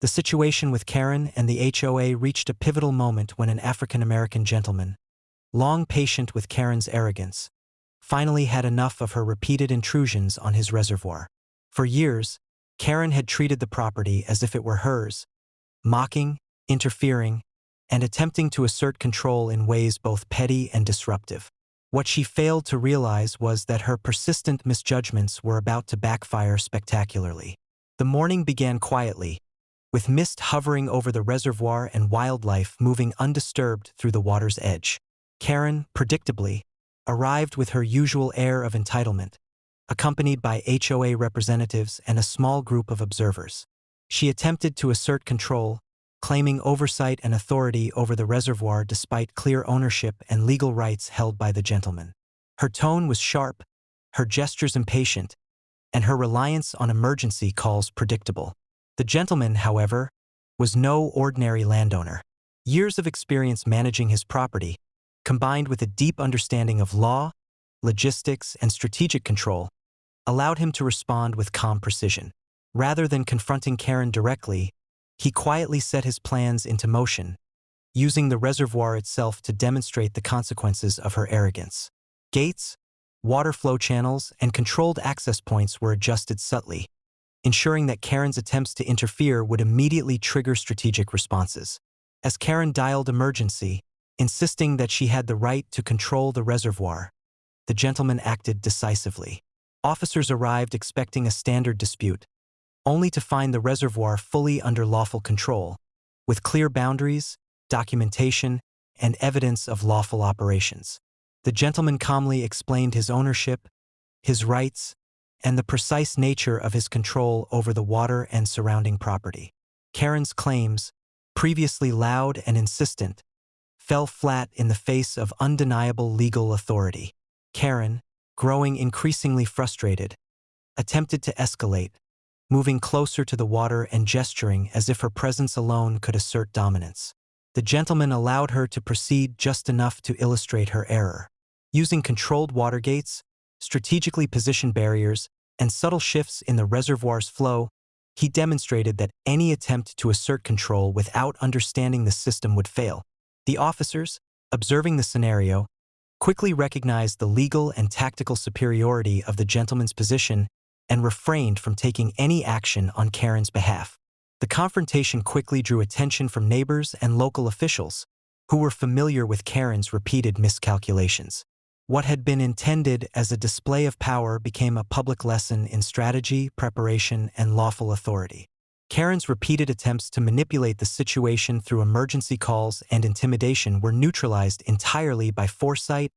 The situation with Karen and the HOA reached a pivotal moment when an African-American gentleman, long patient with Karen's arrogance, finally had enough of her repeated intrusions on his reservoir. For years, Karen had treated the property as if it were hers, mocking, interfering, and attempting to assert control in ways both petty and disruptive. What she failed to realize was that her persistent misjudgments were about to backfire spectacularly. The morning began quietly, with mist hovering over the reservoir and wildlife moving undisturbed through the water's edge. Karen, predictably, arrived with her usual air of entitlement, accompanied by HOA representatives and a small group of observers. She attempted to assert control, claiming oversight and authority over the reservoir despite clear ownership and legal rights held by the gentleman. Her tone was sharp, her gestures impatient, and her reliance on emergency calls predictable. The gentleman, however, was no ordinary landowner. Years of experience managing his property, combined with a deep understanding of law, logistics, and strategic control, allowed him to respond with calm precision. Rather than confronting Karen directly, he quietly set his plans into motion, using the reservoir itself to demonstrate the consequences of her arrogance. Gates, water flow channels, and controlled access points were adjusted subtly, ensuring that Karen's attempts to interfere would immediately trigger strategic responses. As Karen dialed emergency, insisting that she had the right to control the reservoir, the gentleman acted decisively. Officers arrived expecting a standard dispute, only to find the reservoir fully under lawful control, with clear boundaries, documentation, and evidence of lawful operations. The gentleman calmly explained his ownership, his rights, and the precise nature of his control over the water and surrounding property. Karen's claims, previously loud and insistent, fell flat in the face of undeniable legal authority. Karen, growing increasingly frustrated, attempted to escalate, moving closer to the water and gesturing as if her presence alone could assert dominance. The gentleman allowed her to proceed just enough to illustrate her error. Using controlled water gates, strategically positioned barriers, and subtle shifts in the reservoir's flow, he demonstrated that any attempt to assert control without understanding the system would fail. The officers, observing the scenario, quickly recognized the legal and tactical superiority of the gentleman's position and refrained from taking any action on Karen's behalf. The confrontation quickly drew attention from neighbors and local officials, who were familiar with Karen's repeated miscalculations. What had been intended as a display of power became a public lesson in strategy, preparation, and lawful authority. Karen's repeated attempts to manipulate the situation through emergency calls and intimidation were neutralized entirely by foresight,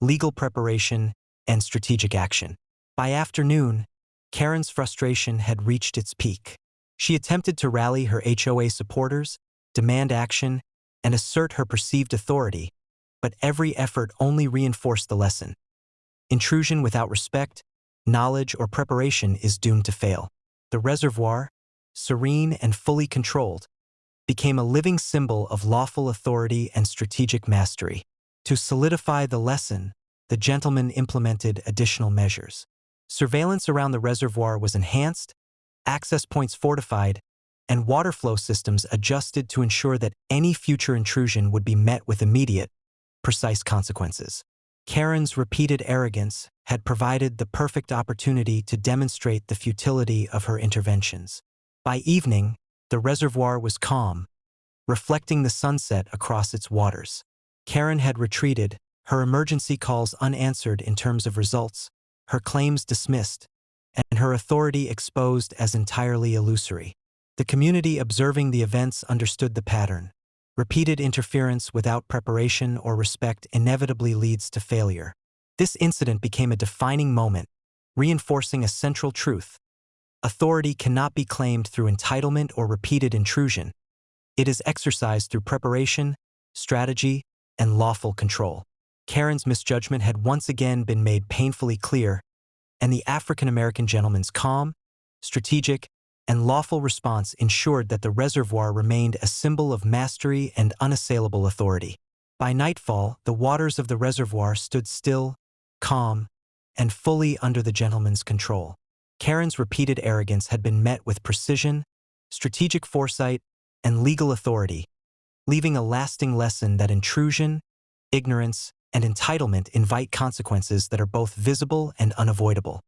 legal preparation, and strategic action. By afternoon, Karen's frustration had reached its peak. She attempted to rally her HOA supporters, demand action, and assert her perceived authority, but every effort only reinforced the lesson. Intrusion without respect, knowledge, or preparation is doomed to fail. The reservoir, serene and fully controlled, became a living symbol of lawful authority and strategic mastery. To solidify the lesson, the gentleman implemented additional measures. Surveillance around the reservoir was enhanced, access points fortified, and water flow systems adjusted to ensure that any future intrusion would be met with immediate, precise consequences. Karen's repeated arrogance had provided the perfect opportunity to demonstrate the futility of her interventions. By evening, the reservoir was calm, reflecting the sunset across its waters. Karen had retreated, her emergency calls unanswered in terms of results, her claims dismissed, and her authority exposed as entirely illusory. The community observing the events understood the pattern. Repeated interference without preparation or respect inevitably leads to failure. This incident became a defining moment, reinforcing a central truth. Authority cannot be claimed through entitlement or repeated intrusion. It is exercised through preparation, strategy, and lawful control. Karen's misjudgment had once again been made painfully clear, and the African-American gentleman's calm, strategic, and lawful response ensured that the reservoir remained a symbol of mastery and unassailable authority. By nightfall, the waters of the reservoir stood still, calm, and fully under the gentleman's control. Karen's repeated arrogance had been met with precision, strategic foresight, and legal authority, leaving a lasting lesson that intrusion, ignorance, and entitlement invite consequences that are both visible and unavoidable.